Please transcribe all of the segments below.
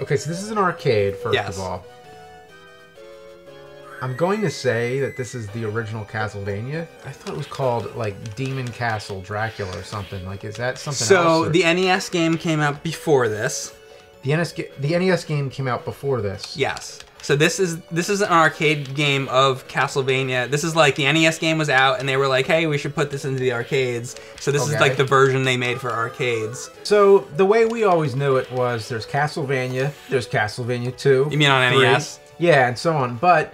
Okay, so this is an arcade, first Yes. of all. I'm going to say that this is the original Castlevania. I thought it was called, like, Demon Castle Dracula or something. Like, is that something else? So, the NES game came out before this. The NES game came out before this. Yes. So this is an arcade game of Castlevania. This is like the NES game was out, and they were like, "Hey, we should put this into the arcades." So this is like the version they made for arcades. So the way we always knew it was there's Castlevania, there's Castlevania 2. You mean on 3, NES? Yeah, and so on. But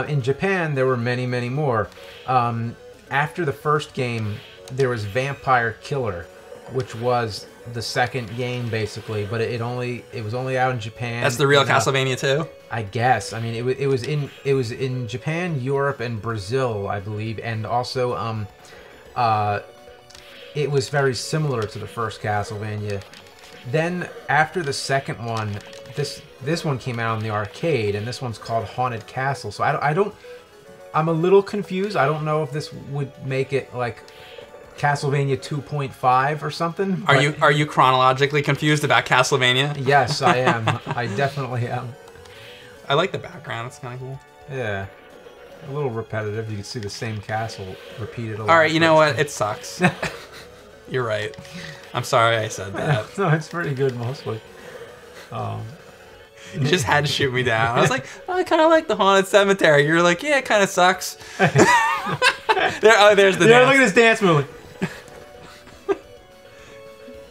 in Japan, there were many, many more. After the first game, there was Vampire Killer, which was the second game basically, but it was only out in Japan. That's the real Castlevania 2? I guess. I mean, it was in Japan, Europe, and Brazil, I believe, and also it was very similar to the first Castlevania. Then after the second one, this one came out in the arcade, and this one's called Haunted Castle. So I'm a little confused. I don't know if this would make it like Castlevania 2.5 or something. Are you chronologically confused about Castlevania? Yes, I am. I definitely am. I like the background. It's kind of cool. Yeah. A little repetitive. You can see the same castle repeated a lot. All right, you know what? It sucks. You're right. I'm sorry I said that. No, it's pretty good mostly. You just had to shoot me down. I was like, oh, I kind of like the Haunted Cemetery. You're like, yeah, it kind of sucks. There's the dance. Look at this dance movie.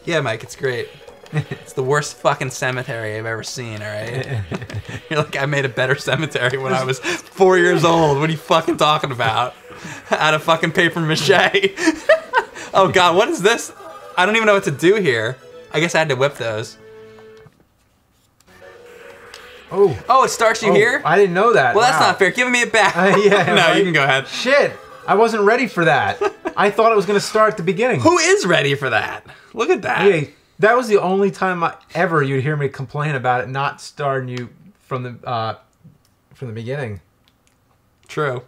Yeah, Mike, it's great. It's the worst fucking cemetery I've ever seen, all right? You're like, I made a better cemetery when I was 4 years old. What are you fucking talking about? Out of fucking paper mache. Oh, God, what is this? I don't even know what to do here. I guess I had to whip those. Oh, it starts you here? I didn't know that. Well, that's not fair. Give me it back. Yeah, no, right? You can go ahead. Shit. I wasn't ready for that. I thought it was going to start at the beginning. Who is ready for that? Look at that. Yeah, that was the only time ever you'd hear me complain about it not starting you from the beginning. True.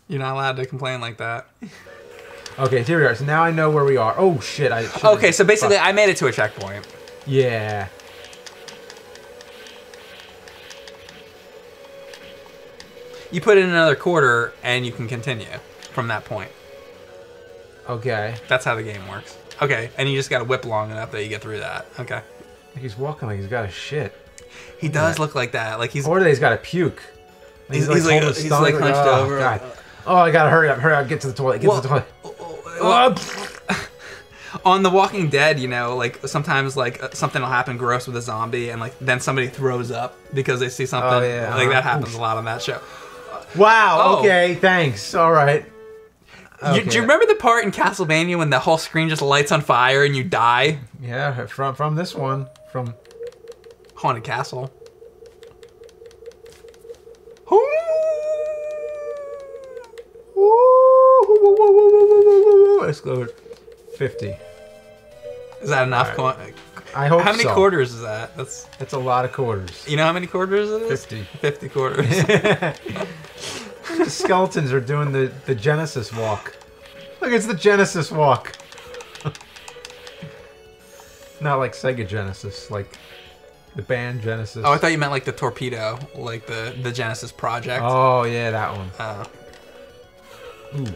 You're not allowed to complain like that. Okay, here we are. So now I know where we are. Oh, shit. Okay, so basically I made it to a checkpoint. Yeah. You put in another quarter and you can continue from that point. Okay. That's how the game works. Okay, and you just gotta whip long enough that you get through that. Okay. He's walking like he's got a shit. He does look like that. Like he's. Or he's got a puke. He's like hunched over. God. Oh, I gotta hurry up, get to the toilet, to the toilet. On The Walking Dead, you know, like sometimes like something will happen gross with a zombie, and like then somebody throws up because they see something. Oh, yeah. Like that happens a lot on that show. Wow. Oh. Okay. Thanks. All right. Okay. Do you remember the part in Castlevania when the whole screen just lights on fire and you die? Yeah, from this one, from Haunted Castle. Let's go 50. Is that enough? Right. I hope so. How many quarters is that? That's a lot of quarters. You know how many quarters it is? 50. 50 quarters. The skeletons are doing the Genesis walk. Look, it's the Genesis walk. Not like Sega Genesis, like the band Genesis. Oh, I thought you meant like the torpedo, like the Genesis project. Oh, yeah, that one. Ooh.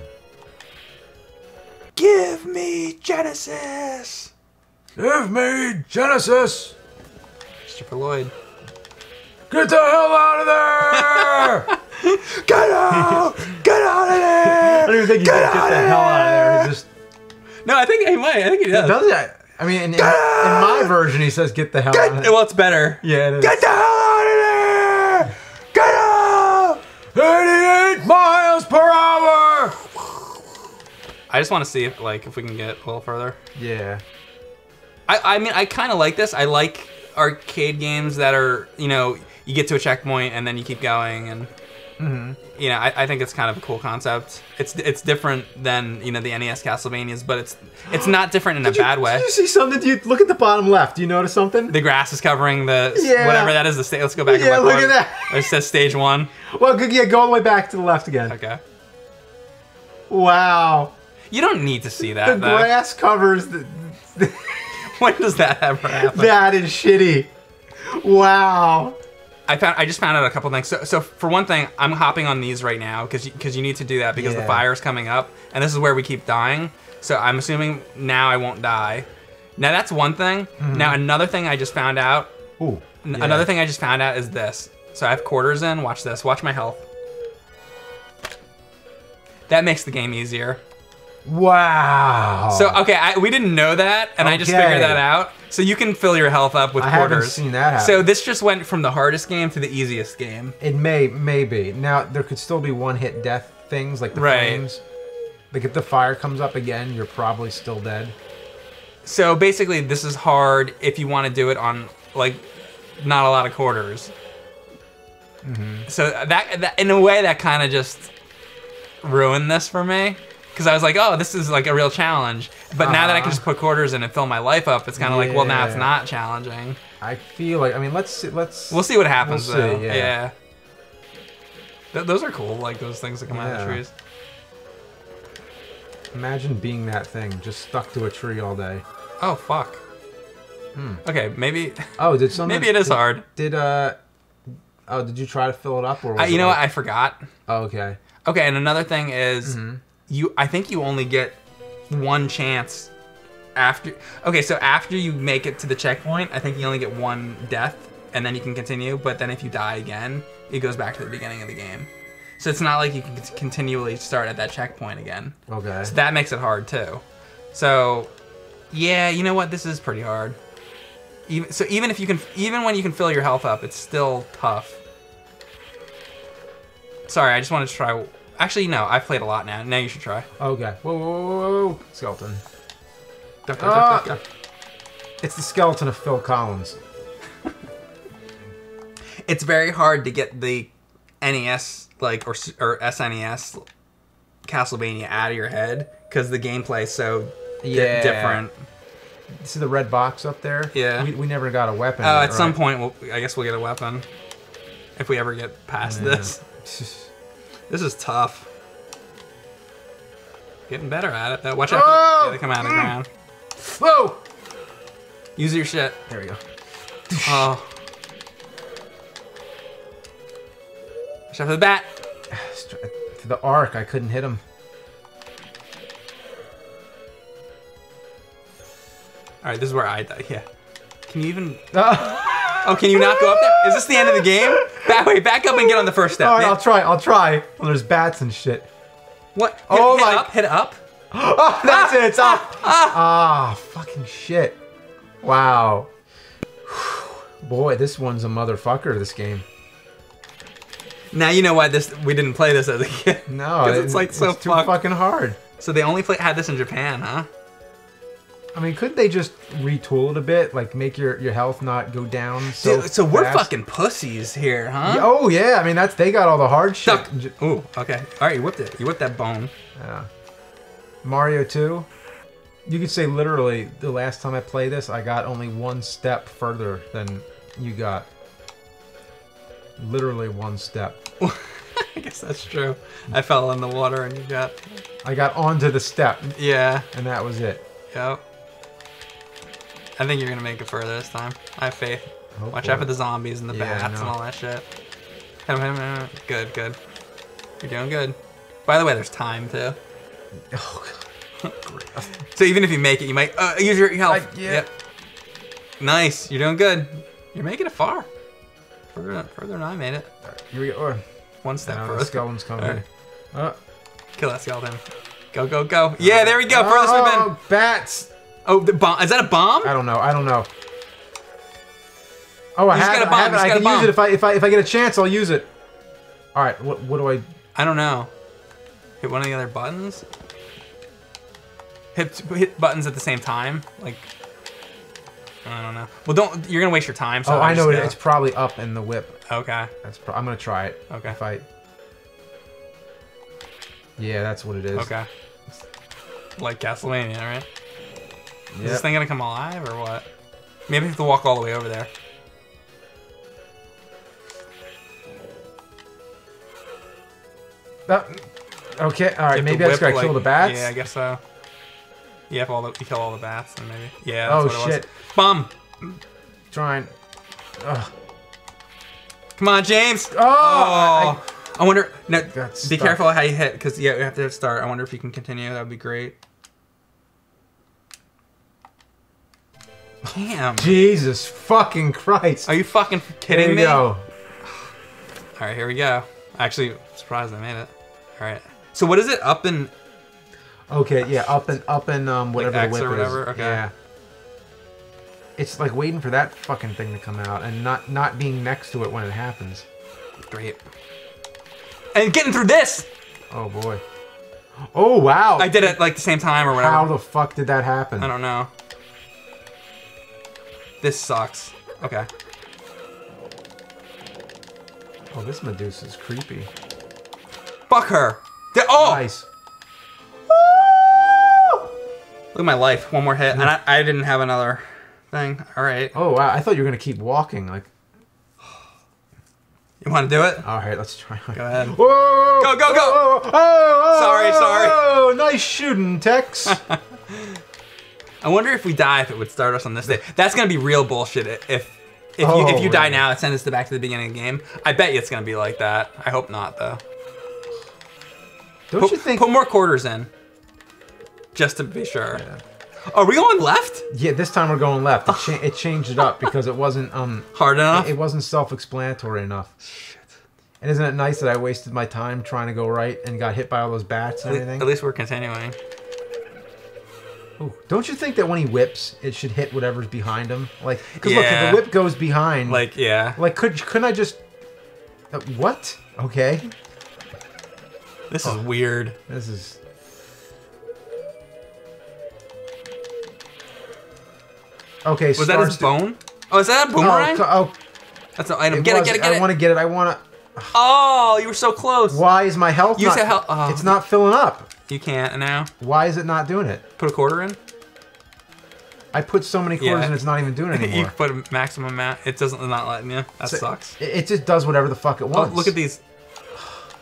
Give me Genesis! Give me Genesis! Christopher Lloyd. Get the hell out of there! Get out! Get out of there! I don't even think he said get the hell out of there. He just... No, I think he might. I think he does. Does that? I mean, in my version, he says get the hell out of there. Well, it's better. Yeah, it is. Get the hell out of there! Get out! 88 miles per hour! I just want to see if we can get a little further. Yeah. I mean, I kind of like this. I like arcade games that are, you know, you get to a checkpoint and then you keep going, and you know, I think it's kind of a cool concept. It's different than, you know, the NES Castlevanias, but it's not different in a bad way. Did you see something? Look at the bottom left. Do you notice something? The grass is covering the whatever that is. The stage. Let's go back. Yeah, and look at that. It says stage 1. Well, yeah, go all the way back to the left again. Okay. Wow. You don't need to see that. The grass covers the When does that ever happen? That is shitty. Wow. I just found out a couple things. So for one thing, I'm hopping on these right now because you need to do that because the fire's coming up, and this is where we keep dying. So I'm assuming now I won't die. Now that's one thing. Now another thing I just found out. Ooh. Another thing I just found out is this. So I have quarters in. Watch this. Watch my health. That makes the game easier. Wow. So okay, we didn't know that, and I just figured that out. So you can fill your health up with quarters. I haven't seen that happen. So this just went from the hardest game to the easiest game. It may be. Now there could still be one-hit death things like the flames. Like if the fire comes up again, you're probably still dead. So basically, this is hard if you want to do it on like not a lot of quarters. So that in a way that kind of just ruined this for me. Because I was like, oh, this is like a real challenge. But now that I can just put quarters in and fill my life up, it's kind of like, well, now it's not challenging. I feel like, I mean, let's see. We'll see what happens, though. See, yeah. Those are cool, like those things that come out of the trees. Imagine being that thing, just stuck to a tree all day. Oh, fuck. Okay, maybe... Oh, did something... Maybe it is hard. Did you try to fill it up? Or was you know what? I forgot. Oh, okay. Okay, and another thing is... I think you only get one chance after... Okay, so after you make it to the checkpoint, I think you only get one death, and then you can continue, but then if you die again, it goes back to the beginning of the game. So it's not like you can continually start at that checkpoint again. Okay. So that makes it hard, too. So, yeah, you know what? This is pretty hard. Even when you can fill your health up, it's still tough. Sorry, I just wanted to try... Actually, no, I've played a lot now. Now you should try. Okay. Whoa. Skeleton. Duck. It's the skeleton of Phil Collins. It's very hard to get the NES, like, or SNES Castlevania out of your head because the gameplay is so different. See the red box up there? Yeah. We never got a weapon. At some point, I guess we'll get a weapon. If we ever get past this. This is tough. Getting better at it, though. Watch out. They come out of the ground. Whoa! Use your shit. There we go. Oh. Watch out for the bat. For the arc, I couldn't hit him. Alright, this is where I die. Yeah. Can you even... Oh, can you not go up there? Is this the end of the game? Back up and get on the first step. All right, I'll try. Well, there's bats and shit. What? Hit it up. Oh, that's it. It's up. Fucking shit. Wow. Boy, this one's a motherfucker, this game. Now you know why we didn't play this as a kid. No, it's like so too fucking hard. So they only had this in Japan, huh? I mean, couldn't they just retool it a bit? Like, make your health not go down so Dude, so we're fast? fucking pussies here, huh? Oh, yeah. I mean, they got all the hard shit. Duck. Ooh, okay. All right, you whipped it. You whipped that bone. Yeah. Mario 2. You could say literally, the last time I played this, I got only one step further than you got. Literally one step. I guess that's true. I fell in the water and you got... I got onto the step. Yeah. And that was it. Yep. I think you're gonna make it further this time. I have faith. Hopefully. Watch out for the zombies and the bats and all that shit. Good, good. You're doing good. By the way, there's time too. Oh, God. So even if you make it, you might use your health. Yeah. Yep. Nice. You're doing good. You're making it far. Further than I made it. Right, here we go. One step further. The skeleton's coming. Right. Kill that skeleton. Go, go, go. Yeah, there we go. Furthest we've been. Bats. Oh, the bomb. Is that a bomb? I don't know. Oh, I have it. I can use it if I get a chance. I'll use it. All right. What do I? I don't know. Hit one of the other buttons. Hit buttons at the same time. Like, I don't know. Well, you're gonna waste your time. So I know it. It's probably up in the whip. Okay. I'm gonna try it. Okay. Yeah, that's what it is. Okay. Like Castlevania, right? Yep. Is this thing gonna come alive or what? Maybe I have to walk all the way over there. Okay, alright, maybe I just gotta kill the bats? Yeah, I guess so. You kill all the bats and maybe. Yeah, that's what it shit. was. Bomb! Trying. Ugh. Come on, James. Oh, I wonder. No, got be stuck. careful how you hit, because yeah, you have to start. I wonder if you can continue. That would be great. Damn. Jesus fucking Christ. Are you fucking kidding There you me? go. All right, here we go. Actually, surprised I made it. All right. So what is it? Up and Okay, yeah, up and whatever X the whip or whatever? is. Okay. Yeah. It's like waiting for that fucking thing to come out and not being next to it when it happens. great. And getting through this. Oh boy. Oh wow. I did it like the same time or whatever. How the fuck did that happen? I don't know. This sucks. Okay. Oh, this Medusa's creepy. Fuck her. Oh! Nice. Look at my life. One more hit. And I didn't have another thing. Alright. Oh wow, I thought you were gonna keep walking. Like, You want to do it? all right, let's try. Go ahead. Whoa! Go, go, go! Oh, Sorry, sorry. Oh, nice shooting, Tex. I wonder if we die, if it would start us on this day. That's gonna be real bullshit. If you die really? now, it sends us back to the beginning of the game. I bet you it's gonna be like that. I hope not, though. Don't you think? Put more quarters in, just to be sure. Yeah. Are we going left? Yeah, this time we're going left. It changed it up because it wasn't Hard enough? It wasn't self-explanatory enough. Shit. And isn't it nice that I wasted my time trying to go right and got hit by all those bats and everything? At least we're continuing. Ooh, don't you think that when he whips, it should hit whatever's behind him? Like, because Yeah. look, if the whip goes behind, Like, yeah. like couldn't I just? What? Okay. This is weird. This is. Okay. Was that his bone? Oh, is that a boomerang? Oh, That's an item. it Get it, was. get it, get I it. want to get it. I want to. Oh, you were so close. Why is my health? You not, said health- oh. It's not filling up. You can't now. Why is it not doing it? Put a quarter in. I put so many quarters Yeah. and it's not even doing it You anymore. put a maximum amount. It doesn't not letting you. That So sucks. It just does whatever the fuck it Oh, wants. look at these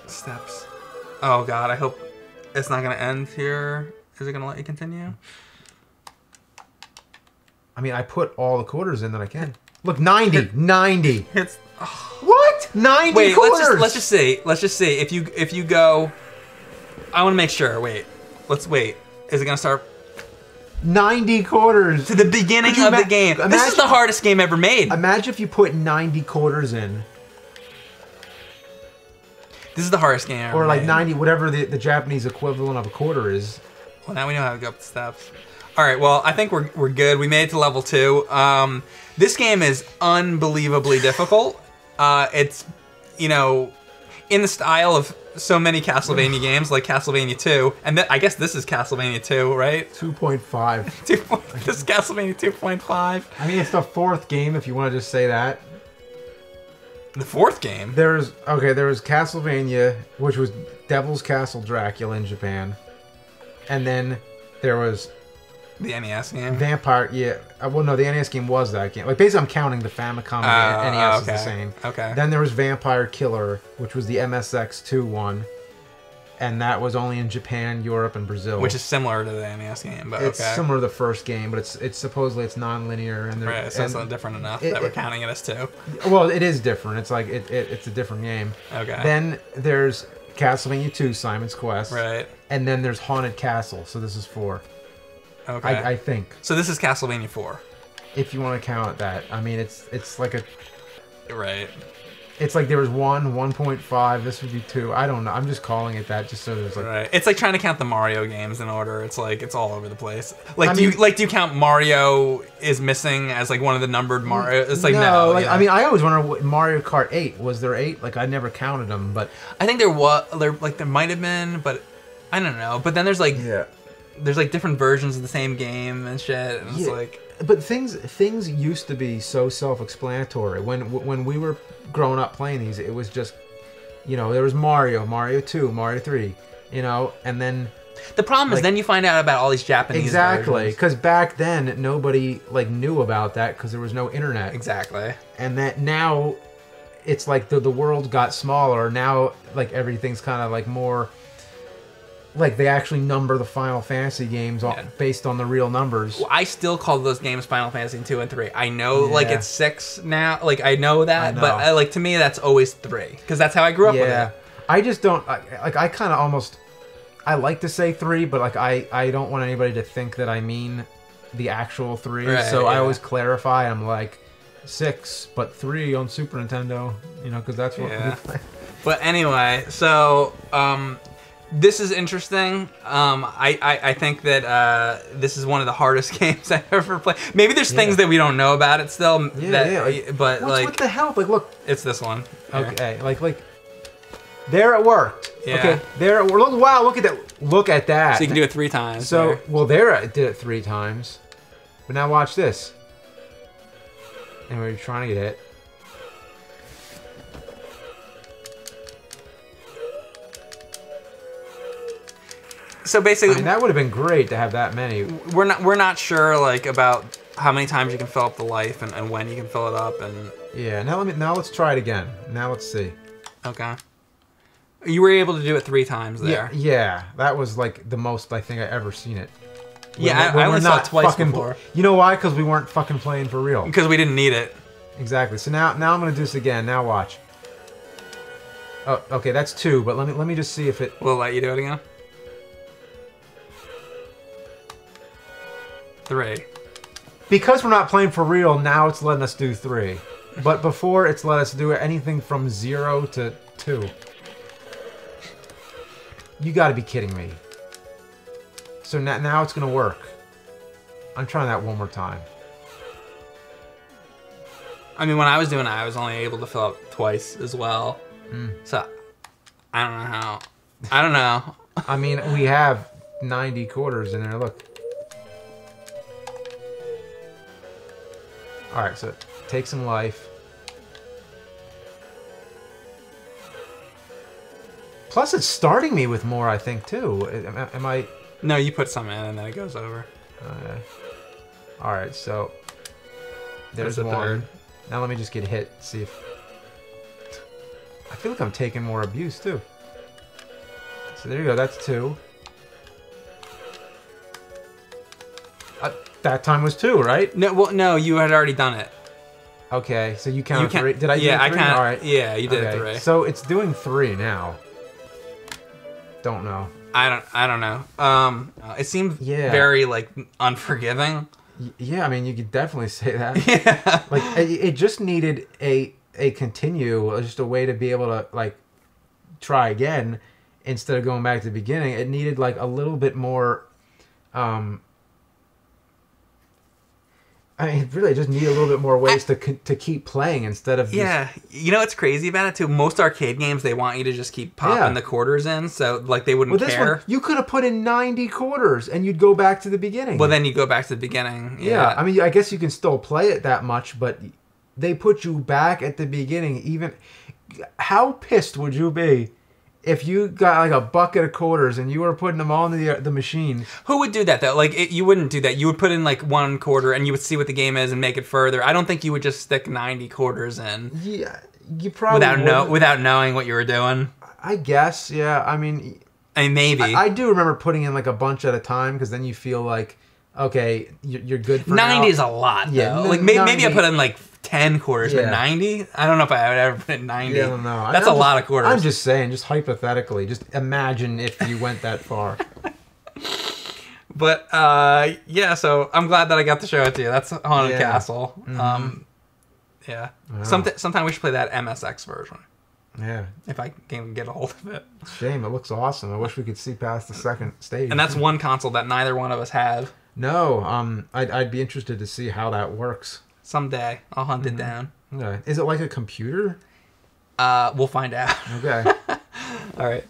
steps. Oh god, I hope it's not gonna end here. Is it gonna let you continue? I mean, I put all the quarters in that I can. Look, 90, 90. It's What? 90 wait. quarters. Let's just say if you go. I want to make sure. Wait. Let's wait. Is it gonna start 90 quarters. to the beginning Could you of the ma- game? This is imagine- the hardest game ever made. Imagine if you put 90 quarters in, This is the hardest game ever or like made. 90, whatever the Japanese equivalent of a quarter is. Well, now we know how to go up the steps. All right, well, I think we're good. We made it to level 2. This game is unbelievably difficult. It's, you know, in the style of so many Castlevania games, like Castlevania 2. And I guess this is Castlevania 2, right? 2.5. This is Castlevania 2.5. I mean, it's the fourth game, if you want to just say that. The fourth game? There was Castlevania, which was Devil's Castle Dracula in Japan. And then there was The NES game? Vampire, yeah. Well, no, the NES game was that game. Like, basically, I'm counting the Famicom and the NES is the same. Okay. Then there was Vampire Killer, which was the MSX2 one. And that was only in Japan, Europe, and Brazil. Which is similar to the NES game, but It's okay. similar to the first game, but it's supposedly it's non-linear. And Right, so it's and, not different enough it- that we're it- counting it as 2. well, it is different. It's like, it's a different game. Okay. Then there's Castlevania 2, Simon's Quest. Right. And then there's Haunted Castle, so this is 4. Okay. I think. So this is Castlevania 4. If you want to count that. I mean, it's like Right. it's like there was 1, 1.5, this would be 2. I don't know. I'm just calling it that just so there's like Right. It's like trying to count the Mario games in order. It's like it's all over the place. Like I do mean- you count Mario is missing as like one of the numbered Mario? It's like no. like yeah. I mean, I always wonder what Mario Kart 8 was there 8? Like I never counted them, but I think there might have been, but I don't know. But then there's like different versions of the same game and shit. And it's Yeah. like But things used to be so self-explanatory. When we were growing up playing these, it was just, you know, there was Mario 2, Mario 3, you know, and then the problem is like- then you find out about all these Japanese exactly versions. because back then nobody like knew about that because there was no internet. Exactly. And that now it's like the world got smaller. Now like everything's kind of like more like they actually number the Final Fantasy games based on the real numbers. Well, I still call those games Final Fantasy 2 and 3. I know, like, it's 6 now. Like, I know that, but like to me, that's always 3 because that's how I grew up with it. I just don't like. I kind of almost. I like to say 3, but like I don't want anybody to think that I mean the actual 3. Right, so I always clarify. I'm like 6, but 3 on Super Nintendo. You know, because that's what we play. But anyway, so this is interesting. I think that this is one of the hardest games I've ever played. Maybe there's things that we don't know about it still. But what's with the help? Like, look, it's this one. Okay, like. There it worked. Yeah. Okay, there it worked. Wow, look at that. Look at that. So you can do it 3 times. So, well, there I did it 3 times. But now watch this. And we're trying to get hit. So basically, I mean, that would have been great to have that many. We're not sure like about how many times you can fill up the life and when you can fill it up and. Yeah. Now let's try it again. Now let's see. Okay. You were able to do it 3 times there. Yeah, that was like the most I think I ever seen it. Yeah, I only saw it twice before. You know why? Because we weren't fucking playing for real. Because we didn't need it. Exactly. So now I'm gonna do this again. Now watch. Oh, okay, that's 2. But let me just see if it. We'll let you do it again. 3. Because we're not playing for real, now it's letting us do 3. But before, it's let us do anything from 0 to 2. You gotta be kidding me. So now it's gonna work. I'm trying that one more time. I mean, when I was doing it, I was only able to fill up twice as well. So, I don't know how. I don't know. I mean, we have 90 quarters in there, look. Alright, so take some life. Plus, it's starting me with more, I think, too. Am I... No, you put some in and then it goes over. Alright, so... There's the 1. third. Now let me just get hit, see if... I feel like I'm taking more abuse, too. So there you go, that's 2. That time was 2, right? No, well, no, you had already done it. Okay, so you counted 3. Did I do 3? I can't. All right. Yeah, you did 3. So it's doing 3 now. Don't know. I don't know. It seemed very like unforgiving. Yeah, I mean you could definitely say that. Yeah. Like it just needed a continue, just a way to be able to like try again instead of going back to the beginning. It needed like a little bit more. I mean, really, just need a little bit more ways to keep playing instead of You know what's crazy about it too? Most arcade games they want you to just keep popping the quarters in, so like they wouldn't care. One, you could have put in 90 quarters and you'd go back to the beginning. Well, then you go back to the beginning. Yeah, I mean, I guess you can still play it that much, but they put you back at the beginning. Even how pissed would you be if you got like a bucket of quarters and you were putting them all in the machine? Who would do that though? Like you wouldn't do that. You would put in like 1 quarter and you would see what the game is and make it further. I don't think you would just stick 90 quarters in. Yeah, you probably without knowing what you were doing. I guess. Yeah. I mean maybe. I do remember putting in like a bunch at a time because then you feel like okay, you're good for 90 now. is a lot. Yeah. Though. Like maybe I put in like 10 quarters, but 90? I don't know if I would ever put in 90. Yeah, I don't know. That's a lot of quarters. I'm just saying, just hypothetically, just imagine if you went that far. But, yeah, so I'm glad that I got to show it to you. That's Haunted Castle. Mm-hmm. Yeah. Wow. Sometime we should play that MSX version. Yeah. If I can get a hold of it. Shame, it looks awesome. I wish we could see past the second stage. And that's one console that neither one of us have. No, I'd be interested to see how that works. Someday. I'll hunt it down. Okay. Is it like a computer? We'll find out. Okay. All right.